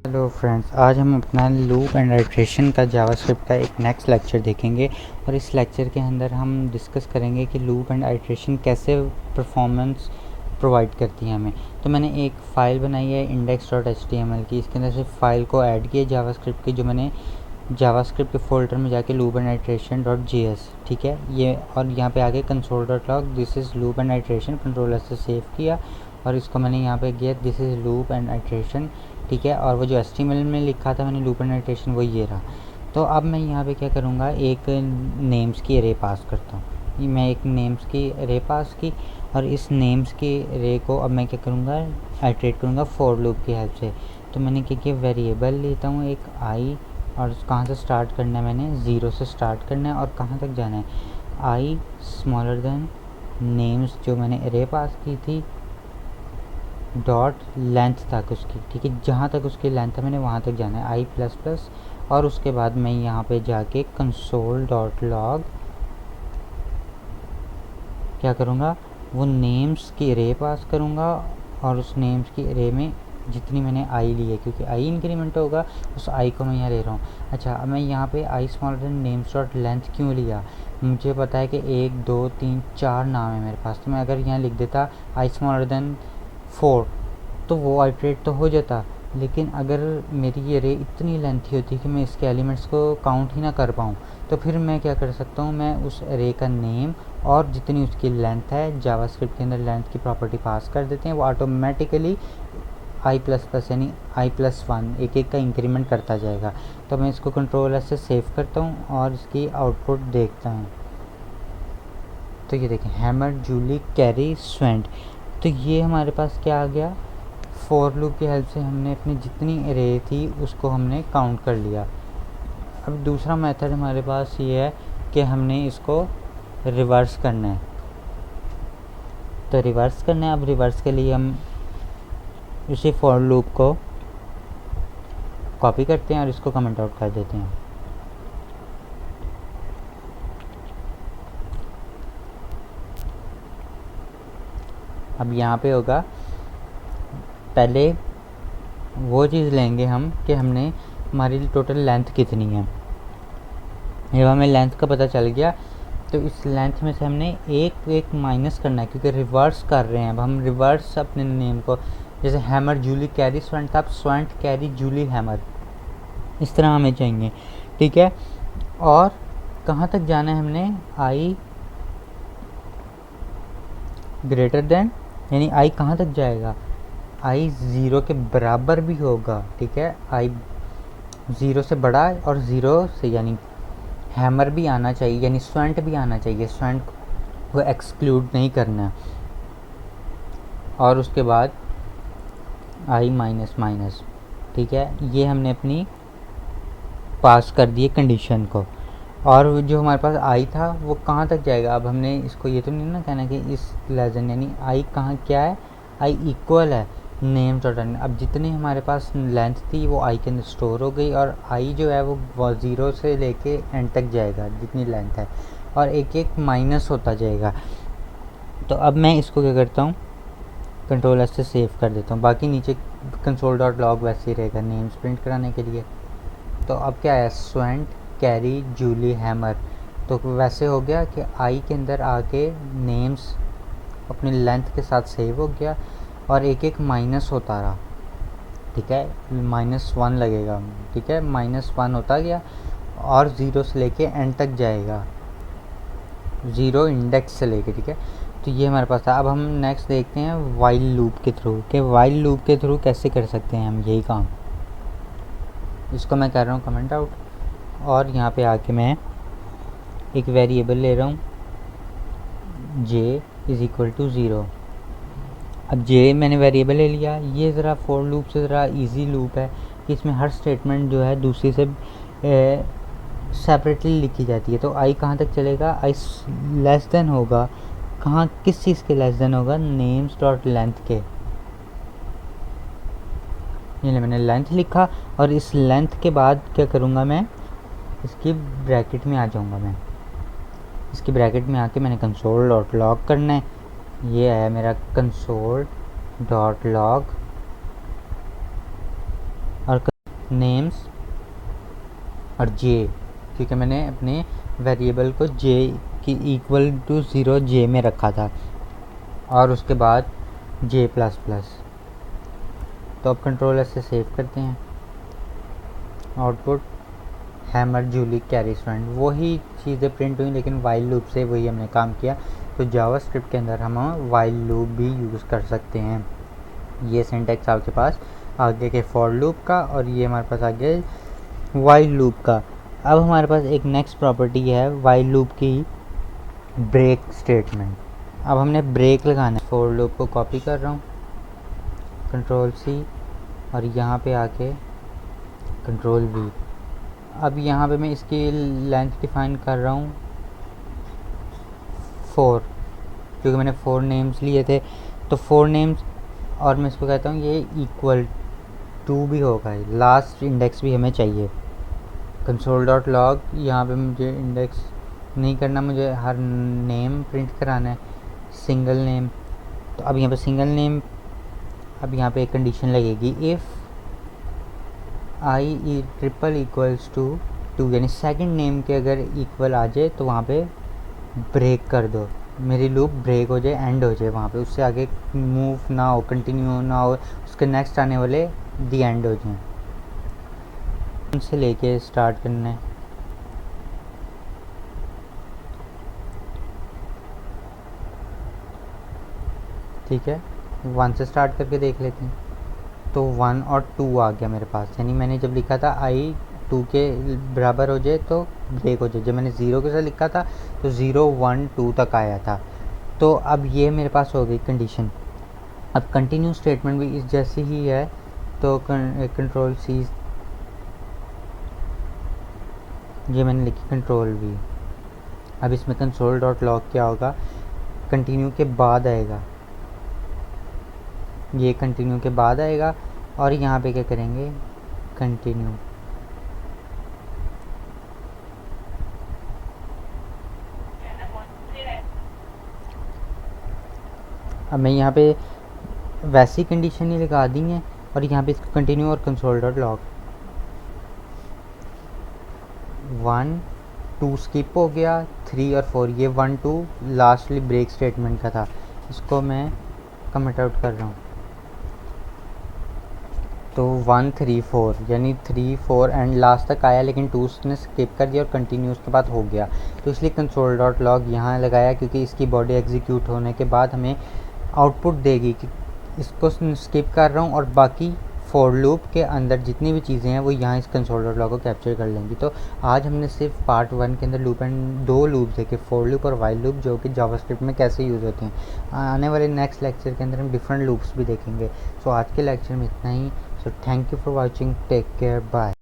Hello friends, आज हम अपना लूप एंड आइट्रेशन का जावास्क्रिप्ट का एक नेक्स्ट लेक्चर देखेंगे और इस लेक्चर के अंदर हम डिस्कस करेंगे कि लूप एंड आइट्रेशन कैसे परफॉर्मेंस प्रोवाइड करती है हमें। तो मैंने एक फ़ाइल बनाई है index.html की। इसके अंदर से फाइल को ऐड किया जावास्क्रिप्ट की, जो मैंने जावास्क्रिप्ट के फोल्डर में जाके लूप एंड आइट्रेशन .js, ठीक है ये, और यहाँ पे आगे console.log this is loop and iteration, controller से सेव किया और इसको मैंने यहाँ पे किया this is loop and iteration, ठीक है। और वो जो HTML में लिखा था मैंने लूप एंड आइट्रेशन, वो ये रहा। तो अब मैं यहाँ पे क्या करूँगा, एक नेम्स की अरे पास करता हूँ। मैं एक नेम्स की अरे पास की और इस नेम्स की अरे को अब मैं क्या करूँगा, आइट्रेट करूँगा फॉर लूप की हेल्प से। तो मैंने क्या किया, वेरिएबल लेता हूँ एक आई, और कहाँ से स्टार्ट करना है, मैंने 0 से स्टार्ट करना है और कहाँ तक जाना है, आई स्मॉलर देन नेम्स जो मैंने अरे पास की थी डॉट लेंथ तक उसकी, ठीक है। जहाँ तक उसकी लेंथ है मैंने वहाँ तक जाना है आई प्लस प्लस। और उसके बाद मैं यहाँ पे जाके console.log क्या करूँगा, वो नेम्स की अरे पास करूँगा और उस नेम्स की अरे में जितनी मैंने आई ली है, क्योंकि आई इंक्रीमेंट होगा, उस आई को मैं यहाँ ले रहा हूँ। अच्छा, अब मैं यहाँ पे I smaller than names dot length क्यों लिया, मुझे पता है कि 1 2 3 4 नाम है मेरे पास। तो मैं अगर यहाँ लिख देता आई स्मॉलर देन 4 तो वो आइट्रेट तो हो जाता, लेकिन अगर मेरी ये अरे इतनी लेंथी होती कि मैं इसके एलिमेंट्स को काउंट ही ना कर पाऊँ, तो फिर मैं क्या कर सकता हूँ, मैं उस अरे का नेम और जितनी उसकी लेंथ है, जावास्क्रिप्ट के अंदर लेंथ की प्रॉपर्टी पास कर देते हैं, वो ऑटोमेटिकली आई प्लस प्लस यानी आई प्लस 1 एक एक का इंक्रीमेंट करता जाएगा। तो मैं इसको कंट्रोल एस से सेव करता हूँ और इसकी आउटपुट देखता हूँ। तो ये देखें, हैमर जूली कैरी स्वेंट। तो ये हमारे पास क्या आ गया, फॉर लूप की हेल्प से हमने अपनी जितनी अरे थी उसको हमने काउंट कर लिया। अब दूसरा मेथड हमारे पास ये है कि हमने इसको रिवर्स करना है। तो रिवर्स करना है, अब रिवर्स के लिए हम उसी फॉर लूप को कॉपी करते हैं और इसको कमेंट आउट कर देते हैं। अब यहाँ पे होगा, पहले वो चीज़ लेंगे हम कि हमने हमारी टोटल लेंथ कितनी है। जब हमें लेंथ का पता चल गया तो इस लेंथ में से हमने एक एक माइनस करना है, क्योंकि रिवर्स कर रहे हैं। अब हम रिवर्स अपने नेम को, जैसे हैमर जूली कैरी स्वेंट था, अब स्वेंट कैरी जूली हैमर, इस तरह हमें चाहिए, ठीक है। और कहाँ तक जाना है हमने, आई ग्रेटर देन, यानी आई कहाँ तक जाएगा, आई 0 के बराबर भी होगा, ठीक है। आई 0 से बड़ा और 0 से यानी हैमर भी आना चाहिए, यानी स्वेंट भी आना चाहिए, स्वेंट को एक्सक्लूड नहीं करना। और उसके बाद आई माइनस माइनस, ठीक है। ये हमने अपनी पास कर दिए कंडीशन को। और जो हमारे पास आई था वो कहाँ तक जाएगा, अब हमने इसको ये तो नहीं ना कहना कि इस लेजन, यानी आई कहाँ क्या है, आई इक्वल है नेम डॉट। अब जितनी हमारे पास लेंथ थी वो आई के अंदर स्टोर हो गई, और आई जो है वो 0 से लेके एंड तक जाएगा जितनी लेंथ है, और एक एक माइनस होता जाएगा। तो अब मैं इसको क्या करता हूँ, कंट्रोल एस से सेव कर देता हूँ। बाकी नीचे console.log वैसे ही रहेगा नेम्स प्रिंट कराने के लिए। तो अब क्या है, स्वेंट कैरी जूली हैमर, तो वैसे हो गया कि आई के अंदर आके नेम्स अपनी लेंथ के साथ सेव हो गया और एक एक माइनस होता रहा, ठीक है। -1 लगेगा, ठीक है, -1 होता गया और 0 से लेके एंड तक जाएगा, 0 इंडेक्स से लेके, ठीक है। तो ये हमारे पास था। अब हम नेक्स्ट देखते हैं वाइल लूप के थ्रू, कि वाइल लूप के थ्रू कैसे कर सकते हैं हम यही काम। इसको मैं कर रहा हूँ कमेंट आउट, और यहाँ पे आके मैं एक वेरिएबल ले रहा हूँ j इज़ इक्वल टू 0। अब j मैंने वेरिएबल ले लिया। ये ज़रा फॉर लूप से ज़रा इजी लूप है कि इसमें हर स्टेटमेंट जो है दूसरी से सेपरेटली लिखी जाती है। तो आई कहाँ तक चलेगा, आई लेस देन होगा, कहाँ किस चीज़ के लेस देन होगा, नेम्स डॉट लेंथ के। ये मैंने लेंथ लिखा और इस लेंथ के बाद क्या करूँगा, मैं इसकी ब्रैकेट में आ जाऊँगा। मैं इसकी ब्रैकेट में आके मैंने console.log करना है। ये है मेरा console.log, और नेम्स और जे, क्योंकि मैंने अपने वेरिएबल को जे की इक्वल टू 0 जे में रखा था, और उसके बाद जे प्लस प्लस। तो अब कंट्रोलर से सेव करते हैं। आउटपुट हैमर जूली कैरी स्टूडेंट, वही चीज़ें प्रिंट हुई लेकिन वाइल लूप से वही हमने काम किया। तो जावास्क्रिप्ट के अंदर हम वाइल लूप भी यूज़ कर सकते हैं। ये सिंटैक्स आपके पास आगे के फॉर लूप का, और ये हमारे पास आगे वाइल लूप का। अब हमारे पास एक नेक्स्ट प्रॉपर्टी है वाइल लूप की, ब्रेक स्टेटमेंट। अब हमने ब्रेक लगाना है। फॉर लूप को कॉपी कर रहा हूँ, कंट्रोल सी, और यहाँ पे आके कंट्रोल वी। अब यहाँ पे मैं इसकी लेंथ डिफाइन कर रहा हूँ 4, क्योंकि मैंने 4 नेम्स लिए थे। तो 4 नेम्स, और मैं इसको कहता हूँ ये इक्वल टू भी होगा, लास्ट इंडेक्स भी हमें चाहिए। कंसोल डॉट लॉग, यहाँ पे मुझे इंडेक्स नहीं करना, मुझे हर नेम प्रिंट कराना है, सिंगल नेम। तो अब यहाँ पे सिंगल नेम, अब यहाँ पे एक कंडीशन लगेगी, if I triple equals to 2, यानी सेकंड नेम के अगर इक्वल आ जाए तो वहाँ पे ब्रेक कर दो, मेरी लूप ब्रेक हो जाए, एंड हो जाए वहाँ पे, उससे आगे मूव ना हो, कंटिन्यू ना हो, उसके नेक्स्ट आने वाले दी एंड हो जाए। उनसे लेके स्टार्ट करना है। ठीक है, 1 से स्टार्ट करके देख लेते हैं। तो 1 और 2 आ गया मेरे पास, यानी मैंने जब लिखा था आई 2 के बराबर हो जाए तो ब्रेक हो जाए। जब मैंने 0 के साथ लिखा था तो 0 1 2 तक आया था। तो अब ये मेरे पास हो गई कंडीशन। अब कंटिन्यू स्टेटमेंट भी इस जैसी ही है, तो कंट्रोल सी, ये मैंने लिखी कंट्रोल वी। अब इसमें कंसोल डॉट लॉग क्या होगा, कंटिन्यू के बाद आएगा, ये कंटिन्यू के बाद आएगा, और यहाँ पे क्या करेंगे, कंटिन्यू। अब मैं यहाँ पे वैसी कंडीशन ही लगा दी है, और यहाँ पे इसको कंटिन्यू और कंसोल डॉट लॉग। 1 2 स्किप हो गया, 3 और 4, ये 1 2 लास्टली ब्रेक स्टेटमेंट का था, इसको मैं कमेंट आउट कर रहा हूँ। तो 1 3 4, यानी 3 4 एंड लास्ट तक आया, लेकिन 2 ने स्किप कर दिया और कंटिन्यू उसके बाद हो गया। तो इसलिए कंसोल डॉट लॉग यहाँ लगाया, क्योंकि इसकी बॉडी एग्जीक्यूट होने के बाद हमें आउटपुट देगी कि इसको स्किप कर रहा हूँ, और बाकी फॉर लूप के अंदर जितनी भी चीज़ें हैं वो यहाँ इस कंसोल डॉट लॉग को कैप्चर कर लेंगी। तो आज हमने सिर्फ पार्ट 1 के अंदर लूप एंड 2 लूप देखे, फॉर लूप और वाइल लूप, जो कि जावास्क्रिप्ट में कैसे यूज़ होते हैं। आने वाले नेक्स्ट लेक्चर के अंदर हम डिफरेंट लूप्स भी देखेंगे। सो आज के लेक्चर में इतना ही। So thank you for watching. Take care. Bye.